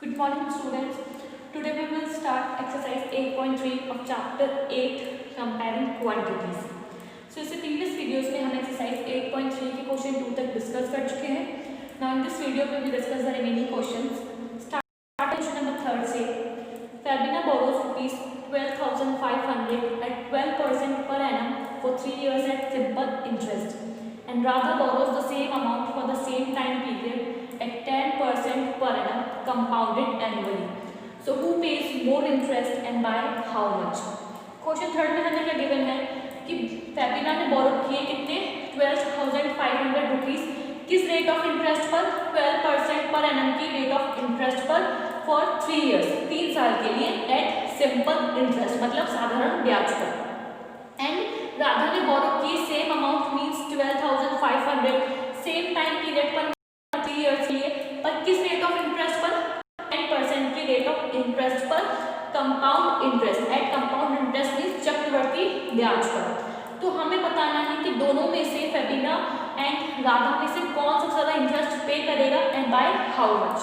Good morning students. Today we will start exercise 8.3 of chapter 8 comparing quantities. So इससे previous videos में हम exercise 8.3 के question 2 तक discuss कर चुके हैं. Now in this video we will discuss the remaining questions. Start question number 3 से. Fabina borrows rupees 12,500 at 12% per annum for 3 years at simple interest, and Radha borrows the same amount for the same time period at 10% per annum compounded annually. So who pays more interest and by how much? Question third में हमें क्या given है कि फैबिना ने बोरो किए कितने 12,500 rupees किस rate of interest पर 12% पर एनम की रेट ऑफ इंटरेस्ट पर फॉर 3 इयर्स 3 साल के लिए एट सिंपल इंटरेस्ट मतलब साधारण ब्याज पर. एंड राधा ने बोरो किए same amount means 12,500 same time period पर 3 इयर्स के लिए पर किस रेट ऑफ इंटरेस्ट पर 10% की रेट ऑफ इंटरेस्ट पर compound interest at compound interest means चक्रवर्ती ब्याज पर. तो हमें बताना है कि दोनों में से फैबिना एंड राधा में से कौन सबसे ज्यादा इंटरेस्ट पे करेगा एंड बाय हाउ मच.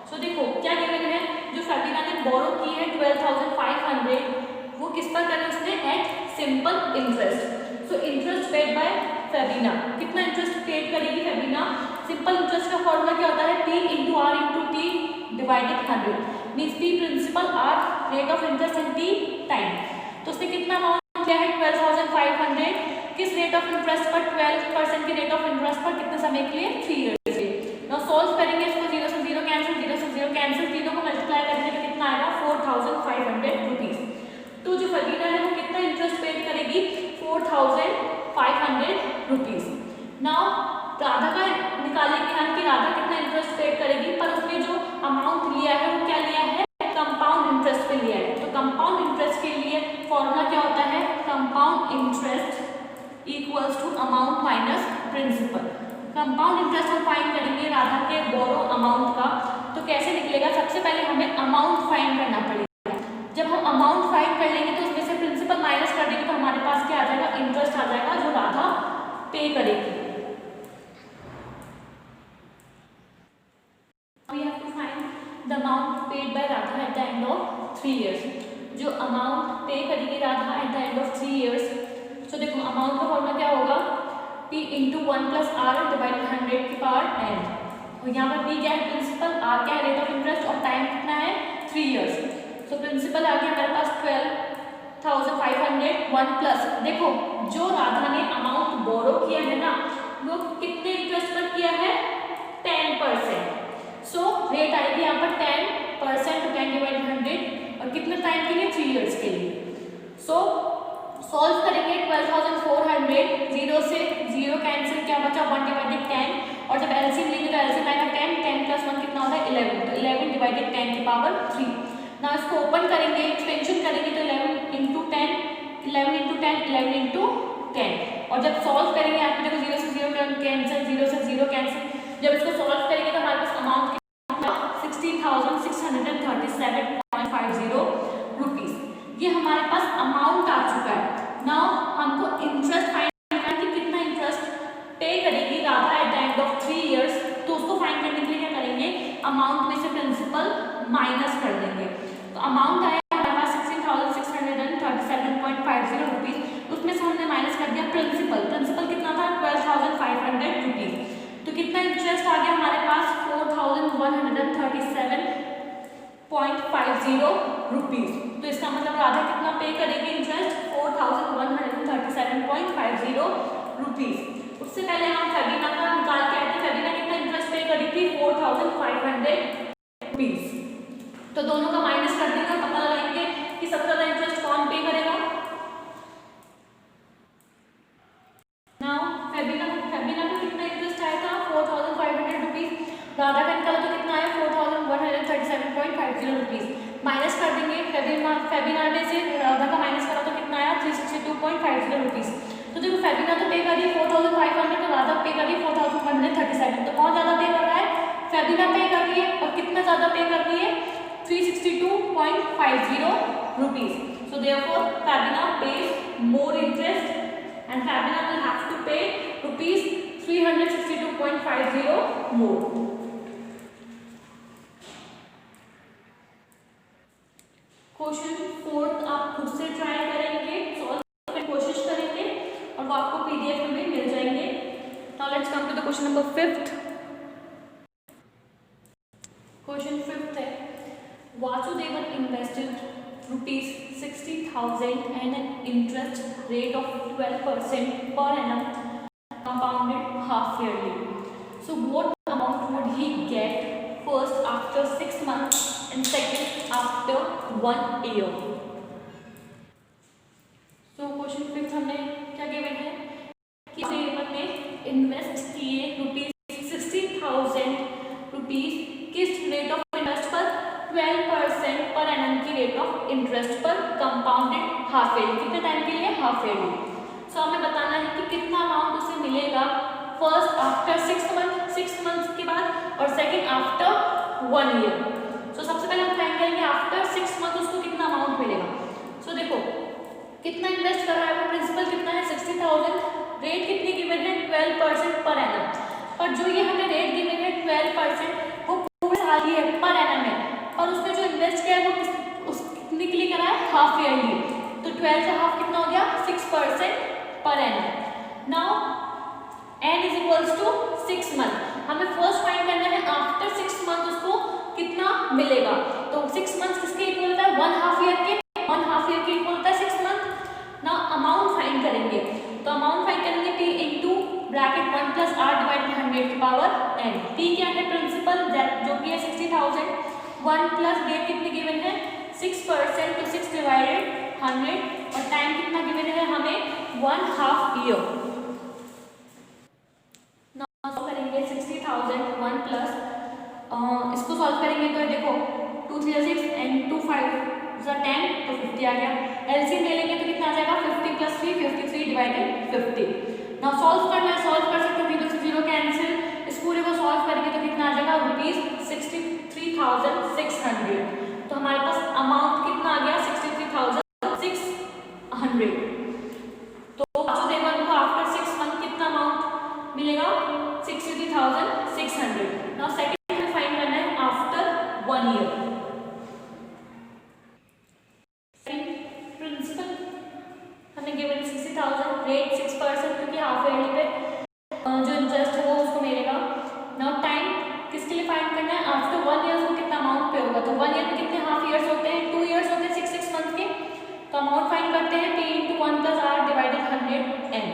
सो देखो क्या गिवन है, जो फैबिना ने बोरो की है 12,500 वो किस पर करे उसने at simple interest. So interest paid by Fabina, कितना इंटरेस्ट पेड करेगी फैबिना. सिंपल इंटरेस्ट का फॉर्मूला क्या होता है P into R into T divided 100 means P principal R rate of interest in T time. तो उसने कितना अमाउंट किया है 12,500 किस रेट ऑफ इंटरेस्ट पर 12% की रेट ऑफ इंटरेस्ट पर कितने समय के लिए 3 इयर्स के लिए. नाउ सॉल्व करेंगे इसको 0 से 0 कैंसिल 0 से 0 कैंसिल तीनों को मल्टीप्लाई करने पे कितना आएगा 4,500 रुपीज. तो जो फैबिना है वो कितना इंटरेस्ट पेड करेगी 4,500 रुपीज. नाउ राधा का निकालेंगे हम कि राधा कितना इंटरेस्ट पेड करेगी, पर उसने जो अमाउंट लिया है वो क्या लिया है कंपाउंड इंटरेस्ट पे लिया है. तो कंपाउंड इंटरेस्ट के लिए फॉर्मूला क्या होता है compound interest equals to amount minus principal. Compound interest हम फाइंड करेंगे राधा के बोरो अमाउंट का. तो कैसे निकलेगा, सबसे पहले हमें अमाउंट फाइंड करना पड़ेगा. जब हम अमाउंट फाइंड कर लेंगे तो उसमें से प्रिंसिपल माइनस कर देंगे तो हमारे पास क्या आ जाएगा इंटरेस्ट आ जाएगा जो राधा पे करेगी. We have to find the amount paid by Radha at the end of 3 years. जो अमाउंट पे करेगी Radha at the end of 3 years. So देखो अमाउंट का फॉर्मूला क्या होगा P into 1 plus R divided 100 की पावर n. और यहाँ पर P क्या है प्रिंसिपल, R क्या है रेट ऑफ इंटरेस्ट और टाइम कितना है 3 इयर्स. सो प्रिंसिपल आ गया हमारे पास 12,500 1 प्लस देखो जो राधा ने अमाउंट बोरो किया है ना वो कितने इंटरेस्ट पर किया है 10%. सो रेट आएगी यहाँ पर 10% टू 10 डिवाइडेड 100 और कितने टाइम के लिए 3 इयर्स के लिए. सो सॉल्व करेंगे 12,400 0 से 0 कैंसिल क्या बचा 1 डिवाइडेड 10 और जब एलसीएम लेंगे तो एलसीएम आएगा 10 10 प्लस 1 कितना होता है 11. तो 11 डिवाइडेड 10 की पावर 3. ना इसको ओपन करेंगे एक्सपेंशन करेंगे तो 11 इंटू 10 11 इंटू 10 11 इंटू 10 और जब सॉल्व करेंगे आप देखो 0 से 0 कैंसिल 0 से 0 कैंसिल. जब इसको सॉल्व करेंगे तो हमारे पास अमाउंट 16,637.50 रुपीज. ये हमारे पास अमाउंट आ चुका है. नाउ हमको इंटरेस्ट फाइंड करना है कि कितना इंटरेस्ट पे करेगी Radha at the end of 3 years. तो उसको फाइंड करने के लिए क्या करेंगे अमाउंट में से प्रिंसिपल माइनस कर देंगे. तो अमाउंट आया हमारे पास 16,637.50 रुपीज. उसमें से हमने माइनस कर दिया प्रिंसिपल. प्रिंसिपल कितना था 12,500 रुपीज. तो कितना इंटरेस्ट आ गया हमारे पास 4,137.50 रुपीज. तो इसका मतलब राधा कितना पे करेगी इंटरेस्ट 4,137.50 रुपीज. उससे पहले हम फैबिना का निकाल के आए थे. फैबिना कितना इंटरेस्ट पे करी थी 4,500 रुपीज. तो दोनों का माइनस कर देंगे पता लगाएंगे कि सबसे ज्यादा इंटरेस्ट कौन पे करेगा. नाउ फैबिना को कितना इंटरेस्ट आया था 4,500 रुपीज. राधा का निकाला तो कितना आया 4,137.50 रुपीज. माइनस कर देंगे फैबिना में से राधा का माइनस करा तो कितना आया 362.50 रुपीज. तो देखो फैबिना तो पे कर रही है 4,500 तो राधा पे कर रही है 4,137. तो कौन ज्यादा पे कर रहा है फैबिना पे कर रही है. और कितना ज्यादा पे कर रही है 362.50 rupees. So therefore Fabina pays more interest and Fabina will have to pay rupees 362.50 more. Question number 5th। Question 5th है, Vasudevan invested ₹60,000 and an interest rate of 12% per annum compounded half yearly. So what amount would he get first after 6 months and second after 1 year? So question 5th हमने क्या given है कि वासुदेवन ने invest किए ₹60,000 किस rate of interest पर 12% per annum की rate of interest पर कंपाउंडेड हाफ ईयरली। कितने टाइम के लिए? Half yearly. सो हमें बताना है कि कितना अमाउंट उसे मिलेगा फर्स्ट आफ्टर 6 मंथ्स के बाद और सेकंड आफ्टर 1 ईयर। सो सबसे पहले हम फाइंड करेंगे आफ्टर 6 मंथ उसको कितना अमाउंट मिलेगा। सो देखो कितना इन्वेस्ट कर रहा है वो, प्रिंसिपल कितना है 60,000, रेट कितनी गिवन है 12% पर एनम। पर जो ये हमें रेट गिवन है 12% वो पूरे साल की है पर एनम है, और उसने जो इन्वेस्ट किया है वो कितने के लिए करा है? Half yearly. तो 12 का हाफ कितना हो गया? 6% per annum. Now n is equals to 6 month. हमें फर्स्ट फाइंड करना है आफ्टर 6 मंथ उसको कितना मिलेगा। तो 6 मंथ किसके इक्वल होता है? 1 हाफ ईयर के। 1 हाफ ईयर के इक्वल होता है 6 मंथ। नाउ अमाउंट फाइंड करेंगे, तो अमाउंट फाइंड करेंगे p into bracket 1 plus r divided 100 की पावर n। p क्या है प्रिंसिपल, जो कि है 60,000, 1 प्लस डेट कितनी गिवन है 6%, तो 6 डिवाइडेड 100, और टाइम कितना गिवन है हमें 1 हाफ ईयर। नाउ सॉल्व करेंगे 60,000 1 प्लस इसको सॉल्व करेंगे तो देखो 2 3 6 एंड 2 5 10, तो 50 आ गया। एलसीएम ले लेंगे तो कितना आ जाएगा 50 प्लस 3 53 डिवाइडेड 50। नाउ सॉल्व करना है, सॉल्व कर सकते हैं, 0 से 0 कैंसिल। इस पूरे को सॉल्व करेंगे तो कितना आ जाएगा ₹63,600। तो हमारे पास अमाउंट कितना आ गया 63,600। तो वासुदेवन को आफ्टर 6 मंथ कितना अमाउंट मिलेगा 63,600। नाउ सेकंड में फाइंड करना है आफ्टर 1 ईयर। प्रिंसिपल हमें गिवन 60,000, रेट 6%, क्योंकि हाफ ईयरली पे जो इंटरेस्ट है वो उसको मिलेगा। नाउ टाइम किसके लिए फाइंड करना है? आफ्टर 1 ईयर को कितना अमाउंट पे होगा। तो 1 ईयर में कितने हाफ ईयर्स होते हैं? 2 ईयर्स होते हैं 6 मंथ के। तो अमाउंट फाइंड करते हैं p into 1 plus r divided 100 n।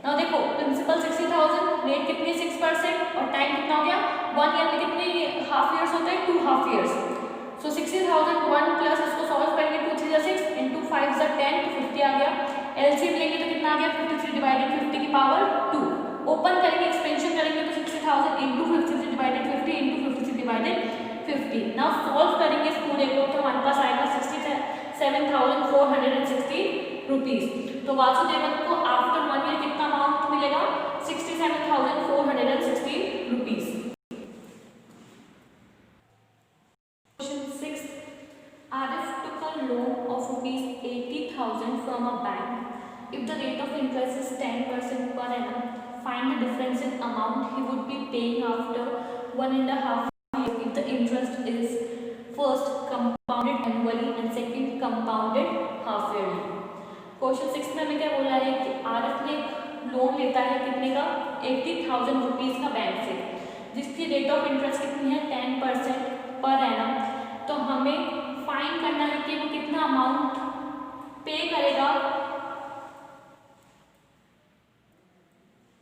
Now देखो प्रिंसिपल 60,000, रेट कितनी 6%, और टाइम कितना हो गया 1 ईयर में कितने हाफ ईयर्स होते हैं? 2 हाफ ईयर्स। सो 60,000 1 प्लस इसको सॉल्व करेंगे 2 3 6 इंटू 5 10, तो 50 आ गया। एलसीएम लेंगे तो कितना आ गया 53 डिवाइडेड 50 की पावर 2। ओपन करेंगे, एक्सपेंशन करेंगे तो 60,000 into 53 divided 50 into 53 divided 50। Now solve करेंगे इस पूरे को तो हमारे पास आएगा 67,460 रुपीज। तो वासुदेवन को आफ्टर 1 ईयर कितना अमाउंट मिलेगा 67,460 rupees. Question 6, Arif took a loan of ₹80,000 from a bank. If the rate of interest is 10% per annum, find the difference in amount he would be paying after 1.5 years if the interest is first compounded annually and second compounded half yearly. Question 6 में हमें क्या बोला है कि आरिफ ने loan लेता है कितने का 80,000 रुपीज का बैंक से, जिसकी रेट ऑफ इंटरेस्ट कितनी है 10% पर एनम। तो हमें फाइंड करना है कि वो कितना अमाउंट पे करेगा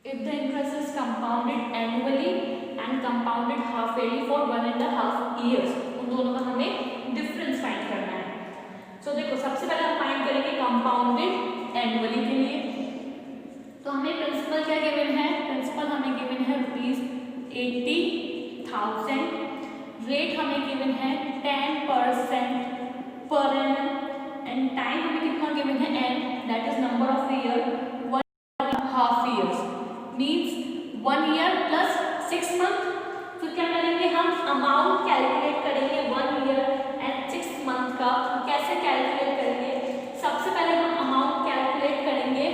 if the interest is compounded annually and compounded half yearly for 1.5 years। उन दोनों का हमें डिफरेंस फाइंड करना है। सो देखो सबसे पहले हम फाइंड करेंगे कंपाउंडेड एनुअली के लिए। तो हमें प्रिंसिपल क्या गिवन है? प्रिंसिपल हमें गिवन है ₹80,000, रेट हमें गिवन है 10% पर एनम, एंड टाइम हमें कितना गिवन है n, that is number of year 1.5 years, means 1 year plus 6 month. फिर क्या करेंगे हम अमाउंट कैलकुलेट करेंगे 1 ईयर एंड 6 मंथ का। कैसे कैलकुलेट करेंगे? सबसे पहले हम अमाउंट कैलकुलेट करेंगे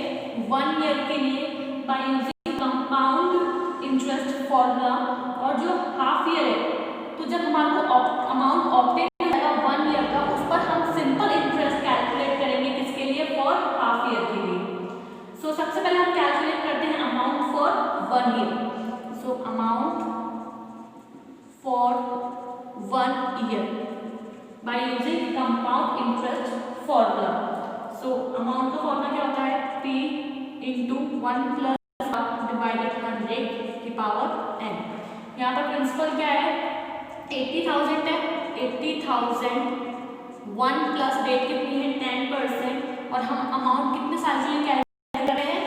1 ईयर के लिए by using compound interest formula, और जो हाफ ईयर है तो जब हमारे को अमाउंट ऑप्टेन होगा 1 ईयर का, उस पर हम सिंपल इंटरेस्ट कैलकुलेट करेंगे किसके लिए? फॉर हाफ ईयर के लिए। सो सबसे पहले हम कैलकुलेट करते हैं amount for 1 year. for 1 year by using compound interest formula. So amount का फॉर्मूला क्या होता है? P into 1 plus divided 100 की पावर n. यहाँ पर प्रिंसिपल क्या है? 80,000 है. 80,000 1 प्लस रेट कितनी है? 10%. और हम अमाउंट कितने साल के लिए कैलकुलेट कर रहे हैं?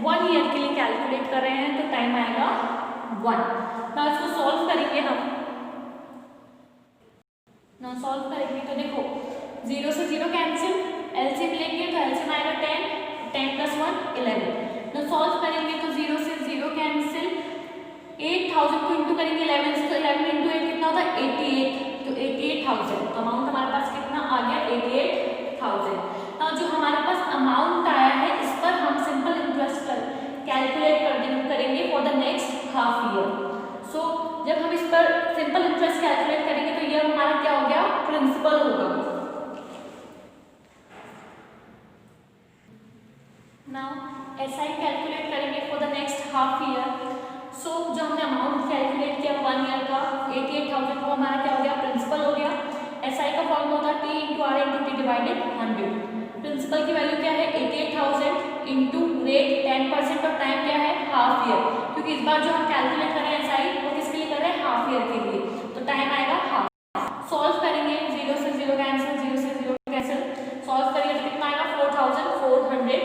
1 ईयर के लिए कैलकुलेट कर रहे हैं. तो टाइम आएगा 1. ना इसको सॉल्व करेंगे हम. ना सॉल्व करेंगे तो देखो 0 से 0 कैंसिल, एलसीएम लेंगे तो एलसीएम आएगा 10, 10 plus 1 11. ना सॉल्व करेंगे तो 0 से 0 कैंसिल, 8,000 को इंटू करेंगे 11 से, तो 11 इंटू 8 कितना होता है? 88. तो 88,000. तो अमाउंट हमारे पास कितना आ गया? 88,000. ना जो हमारे पास अमाउंट आया है इस पर हम सिंपल इंटरेस्ट कैलकुलेट करेंगे for the next half year. So जब हम इस पर सिंपल इंटरेस्ट कैलकुलेट करेंगे तो ये हमारा क्या हो गया? प्रिंसिपल होगा. नाउ एसआई कैलकुलेट करेंगे for the next half year. So जो हमने अमाउंट कैलकुलेट किया 1 ईयर का 88,000 वो हमारा क्या हो गया? प्रिंसिपल हो गया. एसआई का फॉर्मूला होता है T into R into T divided 100. Principal की वैल्यू क्या है? 88,000 इंटू रेट 10% और टाइम क्या है? Half year. क्योंकि इस बार जो हम कैलकुलेट कर रहे हैं एसआई वो किसके लिए कर रहे हैं? हाफ ईयर के लिए. तो टाइम आएगा हाफ. सॉल्व करेंगे 0 से 0 कैंसिल, 0 से 0 कैंसिल. सॉल्व करेंगे तो कितना आएगा? 4,400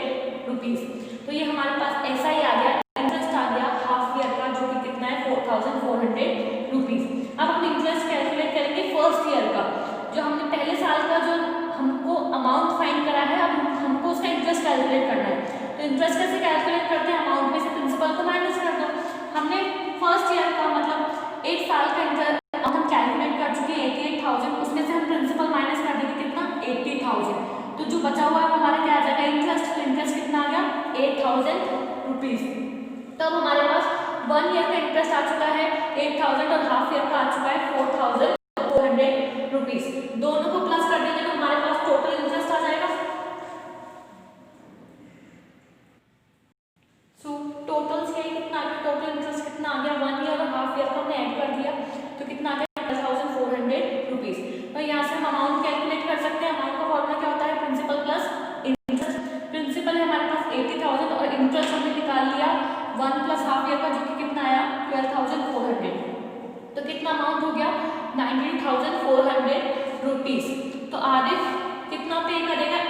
रुपीज. तो ये हमारे पास एसआई आ गया, इंटरेस्ट आ गया हाफ ईयर का जो कि कितना है? 4,400 रुपीज. अब हम इंटरेस्ट कैलकुलेट करेंगे फर्स्ट ईयर का. जो हमने पहले साल का जो हमको अमाउंट फाइंड करा है अब हमको उसका इंटरेस्ट कैलकुलेट करना है. तो इंटरेस्ट कैसे कैलकुलेट करते हैं? अमाउंट में से प्रिंसिपल को माइनस कर दो. हमने फर्स्ट ईयर का मतलब 1 साल का इंटरेस्ट हम कैलकुलेट कर चुके हैं 88,000. उसमें से हम प्रिंसिपल माइनस कर देंगे कितना? 80,000. तो जो बचा हुआ है हमारा क्या आ जाएगा? इंटरेस्ट. तो इंटरेस्ट कितना आ गया? 8,000 रुपीज. तब हमारे पास 1 ईयर का इंटरेस्ट आ चुका है 8,000 और हाफ ईयर का आ चुका है 4,400 रुपीज. दोनों को प्लस कर देंगे तो हमारे पास टोटल इंटरेस्ट आ जाएगा. सो टोटल से कितना आ गया? टोटल इंटरेस्ट कितना आ गया? 1 ईयर और हाफ ईयर का हमने ऐड कर दिया तो कितना आ गया? 12,400 रुपीज. तो यहाँ से हम अमाउंट कैलकुलेट कर सकते हैं. अमाउंट का फॉर्मूला क्या होता है? Principal plus interest. प्रिंसिपल है हमारे पास 80,000 और इंटरेस्ट हमने निकाल लिया 1 प्लस हाफ ईयर का जो कि कितना आया? 12,400. तो कितना अमाउंट हो गया? 92,400 रुपीज. तो आरिफ कितना पे करेगा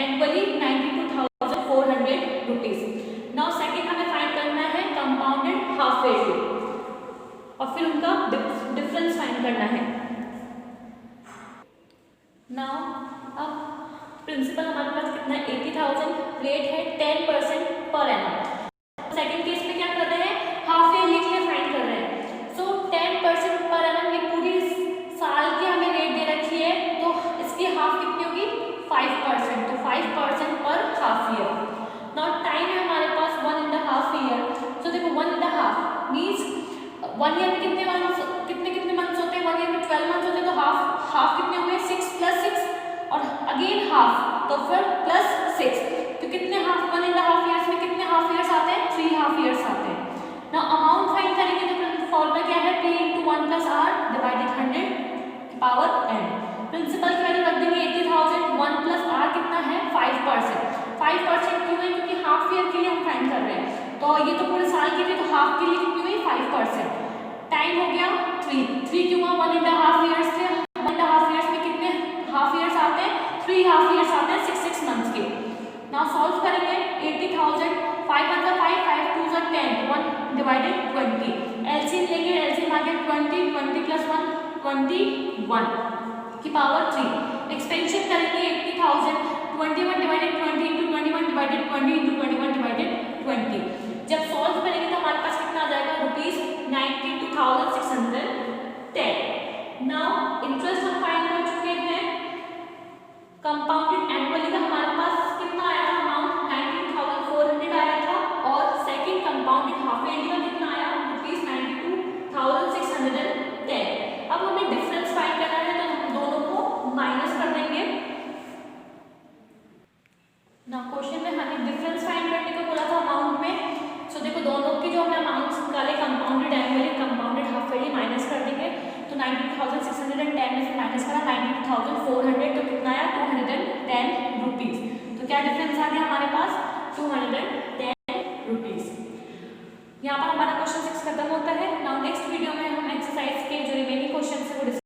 एनुअली? 92,400 रुपीज. नाउ सेकंड हमें फाइंड करना है कंपाउंडेड हाफ वैल्यू और फिर उनका डिफरेंस फाइंड करना है. नाउ अब प्रिंसिपल हमारे पास कितना है? 80,000. रेट है 10% पर एनम. सेकंड केस में क्या कर रहे हैं? हाफ ईयरली के लिए फाइंड कर रहे हैं. सो 10% पर एनम ये पूरी साल की हमें रेट दे रखी है तो इसकी हाफ कितनी होगी? 5%. तो 5% पर हाफ ईयर. नाउ टाइम है हमारे पास 1.5 ईयर. सो देखो 1.5 मींस 1 ईयर में कितने मंथ्स होते हैं? 1 ईयर में 12 मंथ्स होते हैं. तो हाफ कितने हुए? 6 + 6 और अगेन हाफ तो फिर +6. तो कितने हाफ? 1.5 ईयर्स में कितने हाफ ईयर्स आते हैं? 3 हाफ ईयर्स आते हैं. ना अमाउंट फाइंड करेंगे तो फॉर्मूला क्या है? P × 1 + R डिवाइडेड 100 की पावर n. प्रिंसिपल की वैल्यू रख देंगे 80,000. 1 + R कितना है? 5%. 5% क्यों है? क्योंकि हाफ ईयर के लिए हम फाइंड कर रहे हैं. तो ये तो पूरे साल के लिए, तो हाफ के लिए कितनी हुई? 5%. टाइम हो गया 3 क्यों? 1.5 ईयर्स थे. 1.5 ईयर्स में कितने हाफ ईयर्स आते हैं? 3 हाफ ईयर्स आते हैं 6 मंथ्स के. नाउ सॉल्व करेंगे 80,000. 5 × 5 5 2 = 10. 1 डिवाइडेड 20. एलसीएम लेंगे. एलसीएम आ गया 20. 20 + 1 21 की पावर 3. एक्सपेंशन करेंगे 80,000. 21 divided 20 into 21 divided 20 into 21 divided 20. जब सॉल्व करेंगे तो हमारे पास कितना आ जाएगा? ₹92,610. नाउ इंटरेस्ट हम फाइंड कर चुके हैं. कंपाउंडेड एनुअली का हमारे पास कितना आया था? अमाउंट 92,400 आया था. और सेकंड कंपाउंडेड हाफ ईयरली का कितना आया? ₹92,610. अब हमें डिफरेंस फाइंड करना है तो हम दोनों को माइनस कर देंगे. ना क्वेश्चन में हमें डिफरेंस फाइंड करने को बोला था अमाउंट में. सो देखो दोनों के जो हमने अमाउंट्स निकाले compounded annually compounded half yearly minus कर देंगे. 92,610 में से माइनस करा 92,400, तो कितना आया 210 रुपीज़। तो क्या डिफरेंस आ गया हमारे पास 210 रुपीज़। यहाँ पर हमारा क्वेश्चन 6 खत्म होता है। नाउ नेक्स्ट वीडियो में हम एक्सरसाइज के जो रिमेनिंग क्वेश्चन है वो